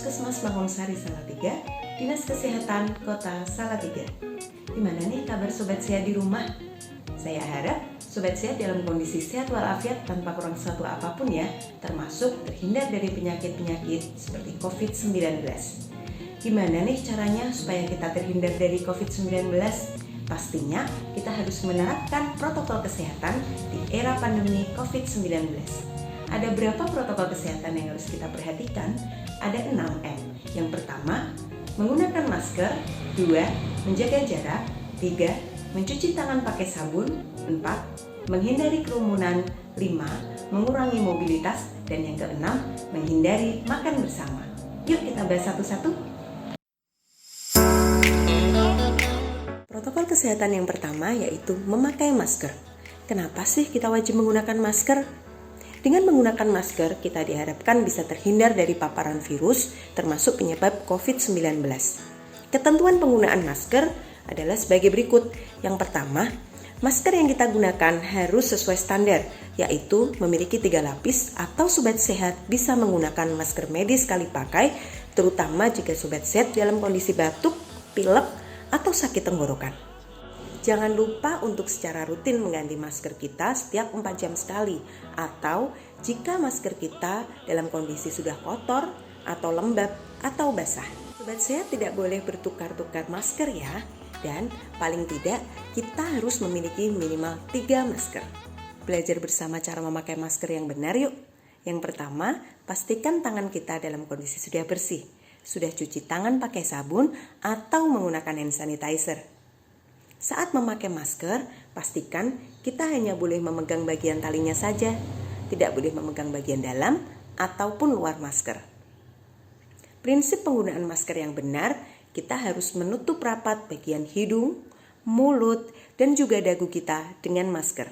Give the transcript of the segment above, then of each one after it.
Puskesmas Mangunsari Salatiga, Dinas Kesehatan Kota Salatiga. Gimana nih kabar Sobat Sehat di rumah? Saya harap Sobat Sehat dalam kondisi sehat walafiat tanpa kurang satu apapun ya, termasuk terhindar dari penyakit-penyakit seperti COVID-19. Gimana nih caranya supaya kita terhindar dari COVID-19? Pastinya kita harus menerapkan protokol kesehatan di era pandemi COVID-19. Ada berapa protokol kesehatan yang harus kita perhatikan? Ada 6M. Yang pertama, menggunakan masker. 2. Menjaga jarak. 3. Mencuci tangan pakai sabun. 4. Menghindari kerumunan. 5. Mengurangi mobilitas. Dan yang keenam, menghindari makan bersama. Yuk kita bahas satu-satu. Protokol kesehatan yang pertama yaitu memakai masker. Kenapa sih kita wajib menggunakan masker? Dengan menggunakan masker, kita diharapkan bisa terhindar dari paparan virus, termasuk penyebab COVID-19. Ketentuan penggunaan masker adalah sebagai berikut. Yang pertama, masker yang kita gunakan harus sesuai standar, yaitu memiliki 3 lapis atau Sobat Sehat bisa menggunakan masker medis sekali pakai, terutama jika Sobat Sehat dalam kondisi batuk, pilek, atau sakit tenggorokan. Jangan lupa untuk secara rutin mengganti masker kita setiap 4 jam sekali, atau jika masker kita dalam kondisi sudah kotor atau lembab atau basah. Sobat Sehat tidak boleh bertukar-tukar masker ya, dan paling tidak kita harus memiliki minimal 3 masker. Belajar bersama cara memakai masker yang benar yuk. Yang pertama, pastikan tangan kita dalam kondisi sudah bersih, sudah cuci tangan pakai sabun atau menggunakan hand sanitizer. Saat memakai masker, pastikan kita hanya boleh memegang bagian talinya saja, tidak boleh memegang bagian dalam ataupun luar masker. Prinsip penggunaan masker yang benar, kita harus menutup rapat bagian hidung, mulut, dan juga dagu kita dengan masker.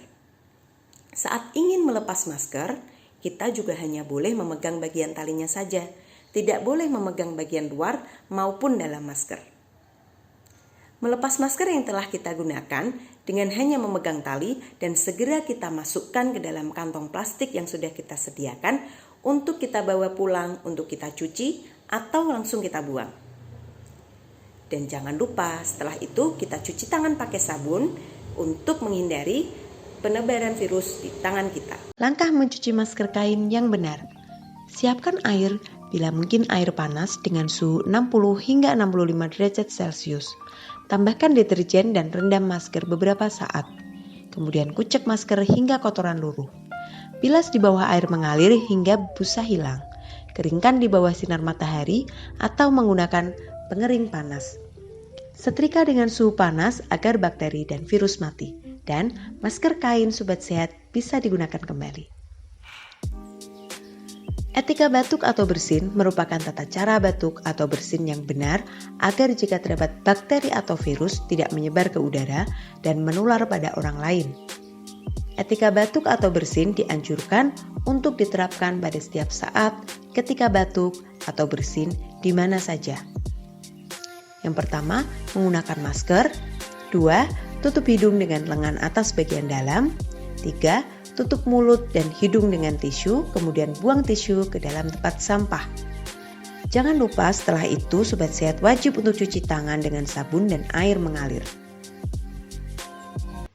Saat ingin melepas masker, kita juga hanya boleh memegang bagian talinya saja, tidak boleh memegang bagian luar maupun dalam masker. Melepas masker yang telah kita gunakan dengan hanya memegang tali dan segera kita masukkan ke dalam kantong plastik yang sudah kita sediakan untuk kita bawa pulang, untuk kita cuci atau langsung kita buang. Dan jangan lupa setelah itu kita cuci tangan pakai sabun untuk menghindari penebaran virus di tangan kita. Langkah mencuci masker kain yang benar. Siapkan air bila mungkin air panas dengan suhu 60 hingga 65 derajat Celcius. Tambahkan deterjen dan rendam masker beberapa saat. Kemudian kucek masker hingga kotoran luruh. Bilas di bawah air mengalir hingga busa hilang. Keringkan di bawah sinar matahari atau menggunakan pengering panas. Setrika dengan suhu panas agar bakteri dan virus mati. Dan masker kain Sobat Sehat bisa digunakan kembali. Etika batuk atau bersin merupakan tata cara batuk atau bersin yang benar agar jika terdapat bakteri atau virus tidak menyebar ke udara dan menular pada orang lain. Etika batuk atau bersin dianjurkan untuk diterapkan pada setiap saat ketika batuk atau bersin di mana saja. Yang pertama, menggunakan masker. 2. Tutup hidung dengan lengan atas bagian dalam. 3. Tutup mulut dan hidung dengan tisu, kemudian buang tisu ke dalam tempat sampah. Jangan lupa setelah itu Sobat Sehat wajib untuk cuci tangan dengan sabun dan air mengalir.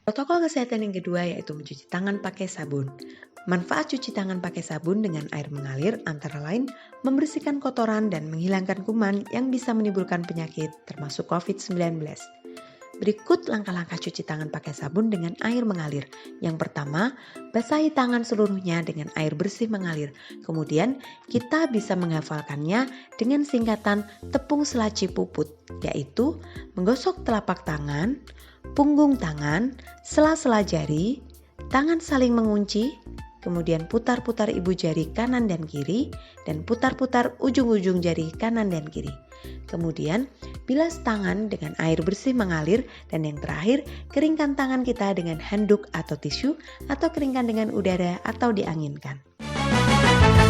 Protokol kesehatan yang kedua yaitu mencuci tangan pakai sabun. Manfaat cuci tangan pakai sabun dengan air mengalir antara lain membersihkan kotoran dan menghilangkan kuman yang bisa menimbulkan penyakit termasuk COVID-19. Berikut langkah-langkah cuci tangan pakai sabun dengan air mengalir. Yang pertama, basahi tangan seluruhnya dengan air bersih mengalir. Kemudian, kita bisa menghafalkannya dengan singkatan tepung selaci puput, yaitu menggosok telapak tangan, punggung tangan, sela-sela jari, tangan saling mengunci, kemudian putar-putar ibu jari kanan dan kiri, dan putar-putar ujung-ujung jari kanan dan kiri. Kemudian, bilas tangan dengan air bersih mengalir dan yang terakhir, keringkan tangan kita dengan handuk atau tisu atau keringkan dengan udara atau dianginkan. Sabun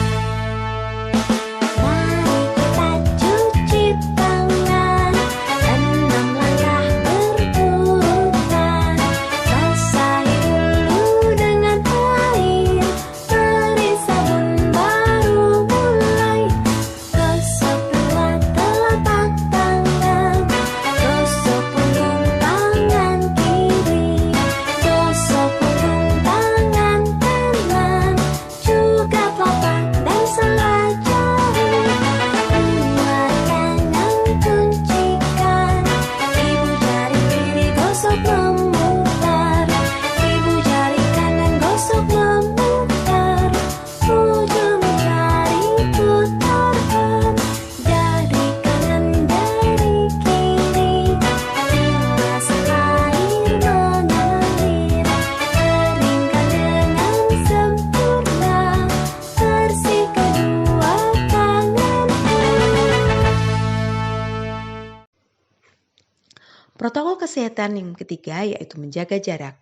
Protokol kesehatan yang ketiga yaitu menjaga jarak.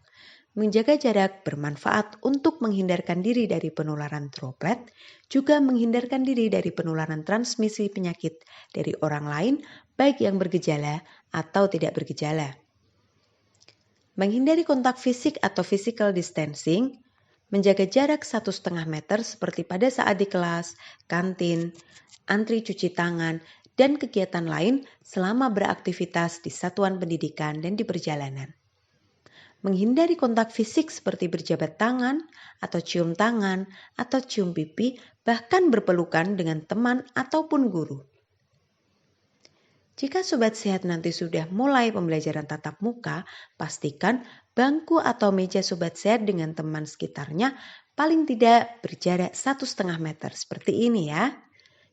Menjaga jarak bermanfaat untuk menghindarkan diri dari penularan droplet, juga menghindarkan diri dari penularan transmisi penyakit dari orang lain, baik yang bergejala atau tidak bergejala. Menghindari kontak fisik atau physical distancing, menjaga jarak 1,5 meter seperti pada saat di kelas, kantin, antri cuci tangan, dan kegiatan lain selama beraktivitas di satuan pendidikan dan di perjalanan. Menghindari kontak fisik seperti berjabat tangan, atau cium tangan, atau cium pipi, bahkan berpelukan dengan teman ataupun guru. Jika sobat sehat nanti sudah mulai pembelajaran tatap muka, pastikan bangku atau meja sobat sehat dengan teman sekitarnya paling tidak berjarak 1,5 meter seperti ini ya.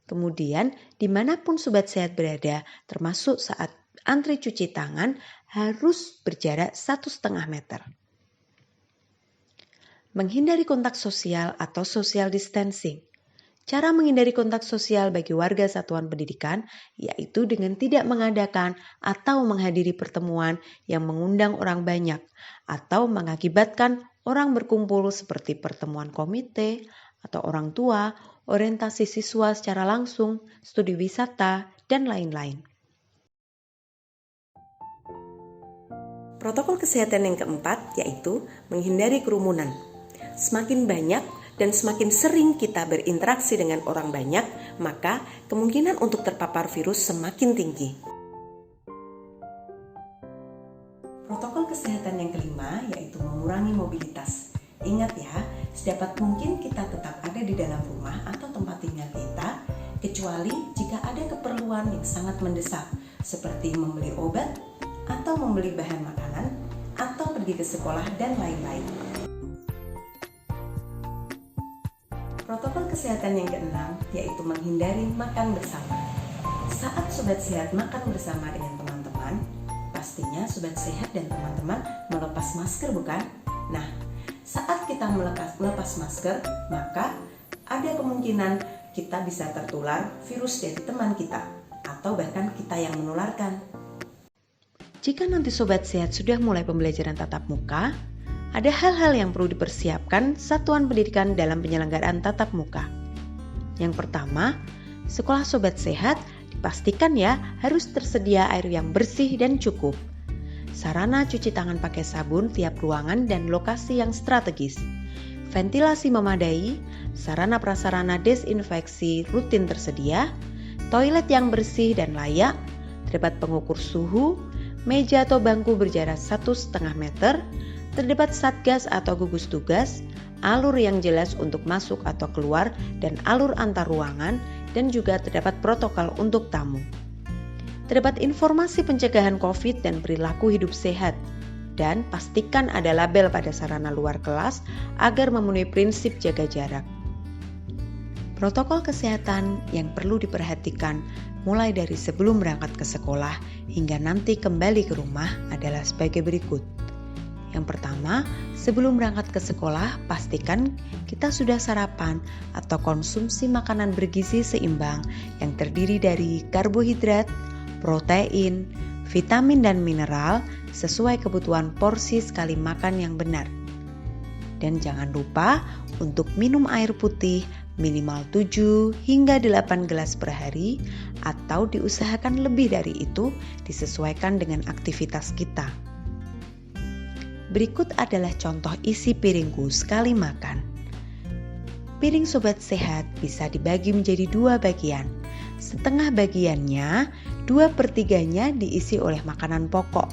Kemudian dimanapun sobat sehat berada, termasuk saat antri cuci tangan, harus berjarak 1,5 meter. Menghindari kontak sosial atau social distancing. Cara menghindari kontak sosial bagi warga satuan pendidikan yaitu dengan tidak mengadakan atau menghadiri pertemuan yang mengundang orang banyak atau mengakibatkan orang berkumpul seperti pertemuan komite atau orang tua, orientasi siswa secara langsung, studi wisata, dan lain-lain. Protokol kesehatan yang keempat yaitu menghindari kerumunan. Semakin banyak dan semakin sering kita berinteraksi dengan orang banyak, maka kemungkinan untuk terpapar virus semakin tinggi. Protokol kesehatan yang kelima yaitu mengurangi mobilitas. Ingat ya, sedapat mungkin kita tetap ada di dalam rumah atau tempat tinggal kita, kecuali jika ada keperluan yang sangat mendesak, seperti membeli obat, atau membeli bahan makanan, atau pergi ke sekolah, dan lain-lain. Protokol kesehatan yang keenam yaitu menghindari makan bersama. Saat sobat sehat makan bersama dengan teman-teman, pastinya sobat sehat dan teman-teman melepas masker bukan? Nah, saat kita melepas masker, maka ada kemungkinan kita bisa tertular virus dari teman kita atau bahkan kita yang menularkan. Jika nanti sobat sehat sudah mulai pembelajaran tatap muka, ada hal-hal yang perlu dipersiapkan satuan pendidikan dalam penyelenggaraan tatap muka. Yang pertama, sekolah sobat sehat dipastikan ya harus tersedia air yang bersih dan cukup. Sarana cuci tangan pakai sabun tiap ruangan dan lokasi yang strategis. Ventilasi memadai, sarana prasarana desinfeksi rutin tersedia, toilet yang bersih dan layak, terdapat pengukur suhu, meja atau bangku berjarak 1,5 meter, terdapat satgas atau gugus tugas, alur yang jelas untuk masuk atau keluar dan alur antar ruangan, dan juga terdapat protokol untuk tamu. Terdapat informasi pencegahan COVID dan perilaku hidup sehat, dan pastikan ada label pada sarana luar kelas agar memenuhi prinsip jaga jarak. Protokol kesehatan yang perlu diperhatikan mulai dari sebelum berangkat ke sekolah hingga nanti kembali ke rumah adalah sebagai berikut. Yang pertama, sebelum berangkat ke sekolah, pastikan kita sudah sarapan atau konsumsi makanan bergizi seimbang yang terdiri dari karbohidrat, protein, vitamin dan mineral sesuai kebutuhan porsi sekali makan yang benar. Dan jangan lupa untuk minum air putih minimal 7 hingga 8 gelas per hari atau diusahakan lebih dari itu disesuaikan dengan aktivitas kita. Berikut adalah contoh isi piringku sekali makan. Piring sobat sehat bisa dibagi menjadi 2 bagian. Setengah bagiannya, 2/3-nya diisi oleh makanan pokok.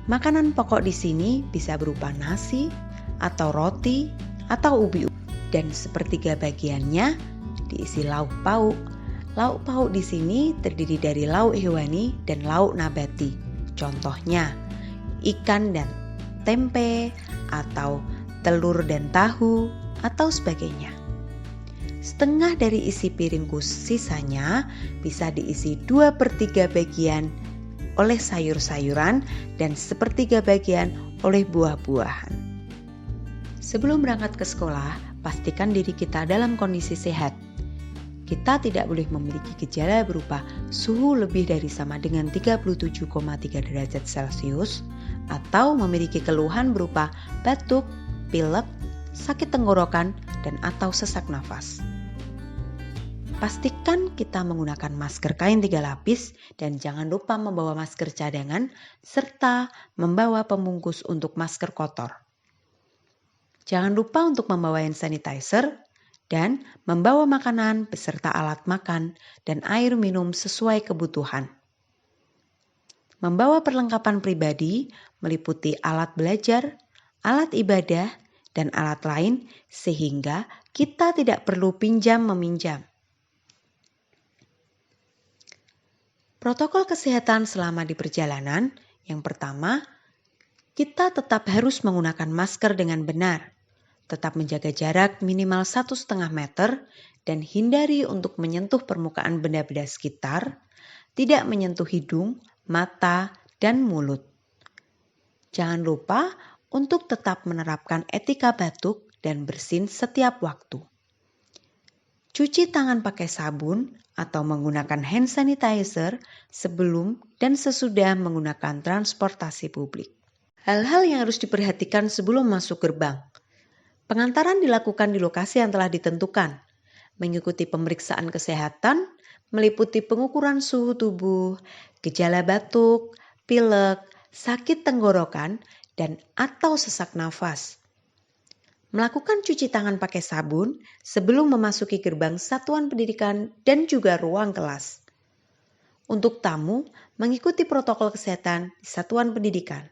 Makanan pokok di sini bisa berupa nasi, atau roti, atau ubi. Dan sepertiga bagiannya diisi lauk pauk. Lauk pauk di sini terdiri dari lauk hewani dan lauk nabati. Contohnya, ikan dan tempe, atau telur dan tahu, atau sebagainya. Setengah dari isi piringku sisanya bisa diisi 2/3 bagian oleh sayur-sayuran dan 1/3 bagian oleh buah-buahan. Sebelum berangkat ke sekolah, pastikan diri kita dalam kondisi sehat. kita tidak boleh memiliki gejala berupa suhu lebih dari sama dengan 37,3 derajat Celcius atau memiliki keluhan berupa batuk, pilek, sakit tenggorokan, dan atau sesak nafas. Pastikan kita menggunakan masker kain 3 lapis dan jangan lupa membawa masker cadangan serta membawa pembungkus untuk masker kotor. Jangan lupa untuk membawa hand sanitizer dan membawa makanan beserta alat makan dan air minum sesuai kebutuhan. Membawa perlengkapan pribadi meliputi alat belajar, alat ibadah, dan alat lain sehingga kita tidak perlu pinjam-meminjam. Protokol kesehatan selama di perjalanan, yang pertama, kita tetap harus menggunakan masker dengan benar. Tetap menjaga jarak minimal 1,5 meter dan hindari untuk menyentuh permukaan benda-benda sekitar, tidak menyentuh hidung, mata, dan mulut. Jangan lupa untuk tetap menerapkan etika batuk dan bersin setiap waktu. Cuci tangan pakai sabun atau menggunakan hand sanitizer sebelum dan sesudah menggunakan transportasi publik. Hal-hal yang harus diperhatikan sebelum masuk gerbang. Pengantaran dilakukan di lokasi yang telah ditentukan, mengikuti pemeriksaan kesehatan, meliputi pengukuran suhu tubuh, gejala batuk, pilek, sakit tenggorokan, dan atau sesak nafas. Melakukan cuci tangan pakai sabun sebelum memasuki gerbang satuan pendidikan dan juga ruang kelas. Untuk tamu, mengikuti protokol kesehatan di satuan pendidikan.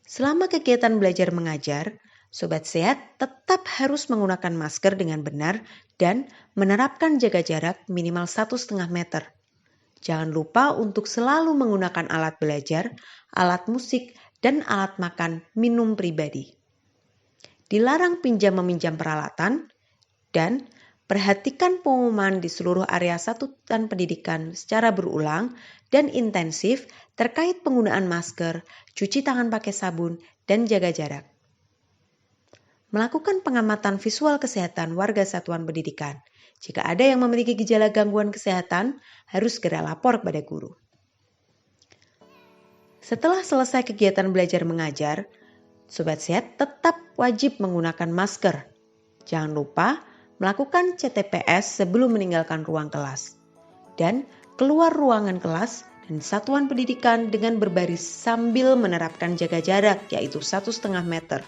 Selama kegiatan belajar mengajar, Sobat Sehat tetap harus menggunakan masker dengan benar dan menerapkan jaga jarak minimal 1,5 meter. Jangan lupa untuk selalu menggunakan alat belajar, alat musik, dan alat makan minum pribadi. Dilarang pinjam-meminjam peralatan dan perhatikan pengumuman di seluruh area satuan pendidikan secara berulang dan intensif terkait penggunaan masker, cuci tangan pakai sabun, dan jaga jarak. Melakukan pengamatan visual kesehatan warga satuan pendidikan. Jika ada yang memiliki gejala gangguan kesehatan, harus segera lapor kepada guru. Setelah selesai kegiatan belajar mengajar, Sobat Sehat tetap wajib menggunakan masker. Jangan lupa melakukan CTPS sebelum meninggalkan ruang kelas. Dan keluar ruangan kelas dan satuan pendidikan dengan berbaris sambil menerapkan jaga jarak yaitu 1,5 meter.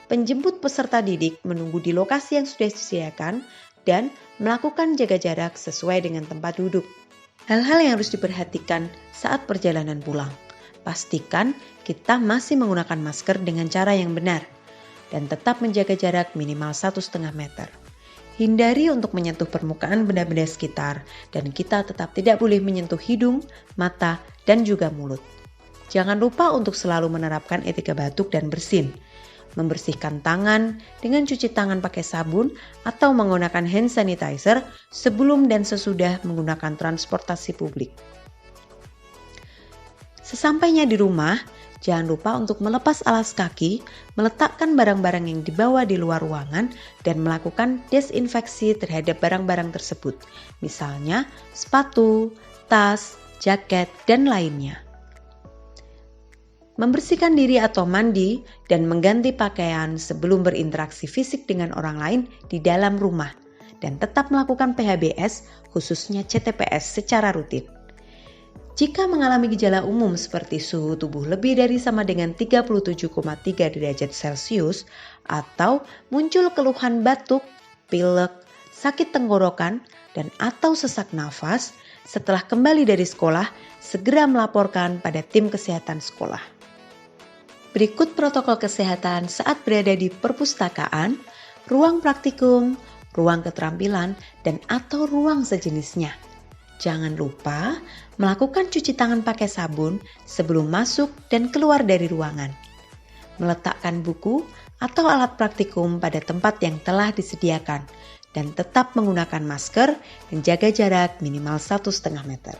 Penjemput peserta didik menunggu di lokasi yang sudah disediakan dan melakukan jaga jarak sesuai dengan tempat duduk. Hal-hal yang harus diperhatikan saat perjalanan pulang. Pastikan kita masih menggunakan masker dengan cara yang benar dan tetap menjaga jarak minimal 1,5 meter. Hindari untuk menyentuh permukaan benda-benda sekitar dan kita tetap tidak boleh menyentuh hidung, mata, dan juga mulut. Jangan lupa untuk selalu menerapkan etika batuk dan bersin. Membersihkan tangan dengan cuci tangan pakai sabun atau menggunakan hand sanitizer sebelum dan sesudah menggunakan transportasi publik. Sesampainya di rumah, jangan lupa untuk melepas alas kaki, meletakkan barang-barang yang dibawa di luar ruangan, dan melakukan desinfeksi terhadap barang-barang tersebut, misalnya sepatu, tas, jaket, dan lainnya. Membersihkan diri atau mandi dan mengganti pakaian sebelum berinteraksi fisik dengan orang lain di dalam rumah, dan tetap melakukan PHBS, khususnya CTPS, secara rutin. Jika mengalami gejala umum seperti suhu tubuh lebih dari sama dengan 37,3 derajat Celcius atau muncul keluhan batuk, pilek, sakit tenggorokan, dan atau sesak nafas, setelah kembali dari sekolah, segera melaporkan pada tim kesehatan sekolah. Berikut protokol kesehatan saat berada di perpustakaan, ruang praktikum, ruang keterampilan, dan atau ruang sejenisnya. Jangan lupa melakukan cuci tangan pakai sabun sebelum masuk dan keluar dari ruangan. Meletakkan buku atau alat praktikum pada tempat yang telah disediakan dan tetap menggunakan masker dan jaga jarak minimal 1,5 meter.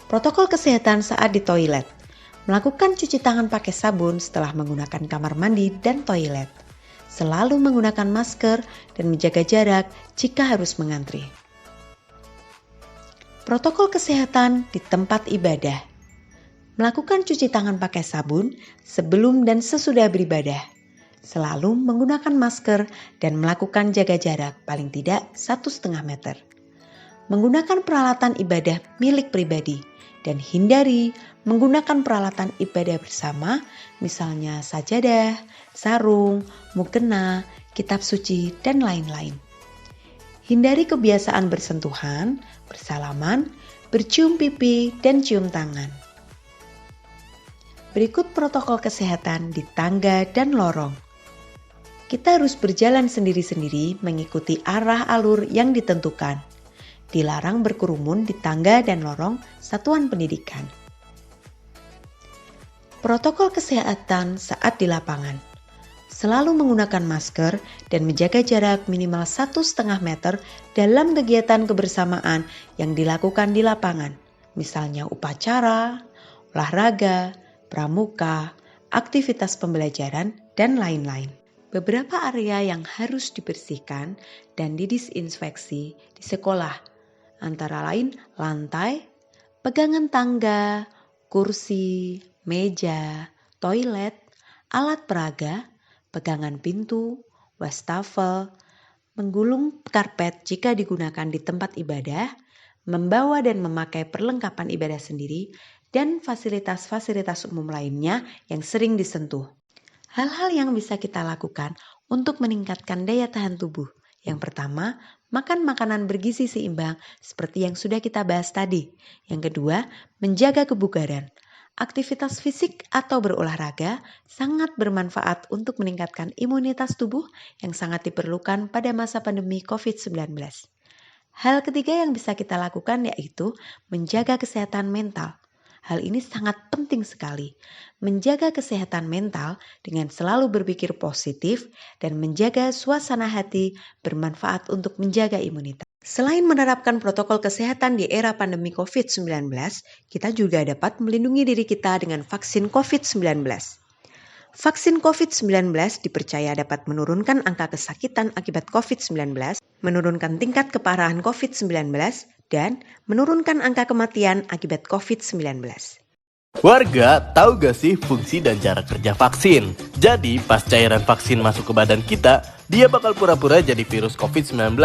Protokol kesehatan saat di toilet. Melakukan cuci tangan pakai sabun setelah menggunakan kamar mandi dan toilet. selalu menggunakan masker dan menjaga jarak jika harus mengantri. Protokol kesehatan di tempat ibadah. Melakukan cuci tangan pakai sabun sebelum dan sesudah beribadah. Selalu menggunakan masker dan melakukan jaga jarak paling tidak 1,5 meter. Menggunakan peralatan ibadah milik pribadi dan hindari menggunakan peralatan ibadah bersama, misalnya sajadah, sarung, mukena, kitab suci, dan lain-lain. Hindari kebiasaan bersentuhan, bersalaman, bercium pipi, dan cium tangan. Berikut protokol kesehatan di tangga dan lorong. Kita harus berjalan sendiri-sendiri mengikuti arah alur yang ditentukan. Dilarang berkerumun di tangga dan lorong satuan pendidikan. Protokol kesehatan saat di lapangan. Selalu menggunakan masker dan menjaga jarak minimal 1,5 meter dalam kegiatan kebersamaan yang dilakukan di lapangan. Misalnya upacara, olahraga, pramuka, aktivitas pembelajaran, dan lain-lain. Beberapa area yang harus dibersihkan dan didisinfeksi di sekolah, antara lain lantai, pegangan tangga, kursi, meja, toilet, alat peraga, pegangan pintu, wastafel, menggulung karpet jika digunakan di tempat ibadah, membawa dan memakai perlengkapan ibadah sendiri, dan fasilitas-fasilitas umum lainnya yang sering disentuh. Hal-hal yang bisa kita lakukan untuk meningkatkan daya tahan tubuh. Yang pertama, makan makanan bergizi seimbang seperti yang sudah kita bahas tadi. Yang kedua, menjaga kebugaran. Aktivitas fisik atau berolahraga sangat bermanfaat untuk meningkatkan imunitas tubuh yang sangat diperlukan pada masa pandemi COVID-19. Hal ketiga yang bisa kita lakukan yaitu menjaga kesehatan mental. Hal ini sangat penting sekali. Menjaga kesehatan mental dengan selalu berpikir positif dan menjaga suasana hati bermanfaat untuk menjaga imunitas. Selain menerapkan protokol kesehatan di era pandemi COVID-19, kita juga dapat melindungi diri kita dengan vaksin COVID-19. Vaksin COVID-19 dipercaya dapat menurunkan angka kesakitan akibat COVID-19, menurunkan tingkat keparahan COVID-19, dan menurunkan angka kematian akibat COVID-19. Warga, tahu gak sih fungsi dan cara kerja vaksin? Jadi, pas cairan vaksin masuk ke badan kita, dia bakal pura-pura jadi virus COVID-19.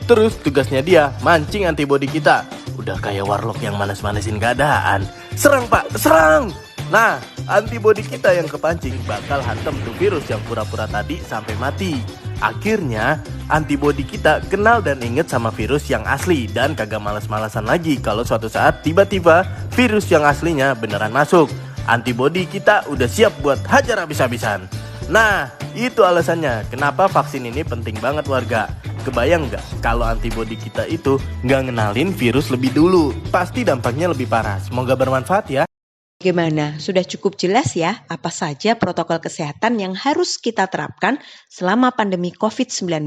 Terus tugasnya dia mancing antibodi kita. Udah kayak warlock yang manas-manasin keadaan. Serang pak, serang! Nah, antibodi kita yang kepancing bakal hantam tuh virus yang pura-pura tadi sampai mati. Akhirnya, antibodi kita kenal dan inget sama virus yang asli dan kagak malas-malasan lagi kalau suatu saat tiba-tiba virus yang aslinya beneran masuk. Antibodi kita udah siap buat hajar habis-habisan. Nah, itu alasannya kenapa vaksin ini penting banget warga. Kebayang nggak kalau antibodi kita itu nggak ngenalin virus lebih dulu? Pasti dampaknya lebih parah. Semoga bermanfaat ya. Bagaimana? Sudah cukup jelas ya apa saja protokol kesehatan yang harus kita terapkan selama pandemi COVID-19.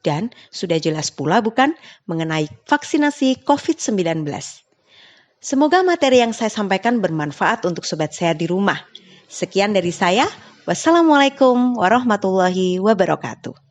Dan sudah jelas pula bukan mengenai vaksinasi COVID-19. Semoga materi yang saya sampaikan bermanfaat untuk sobat sehat di rumah. Sekian dari saya. Wassalamualaikum warahmatullahi wabarakatuh.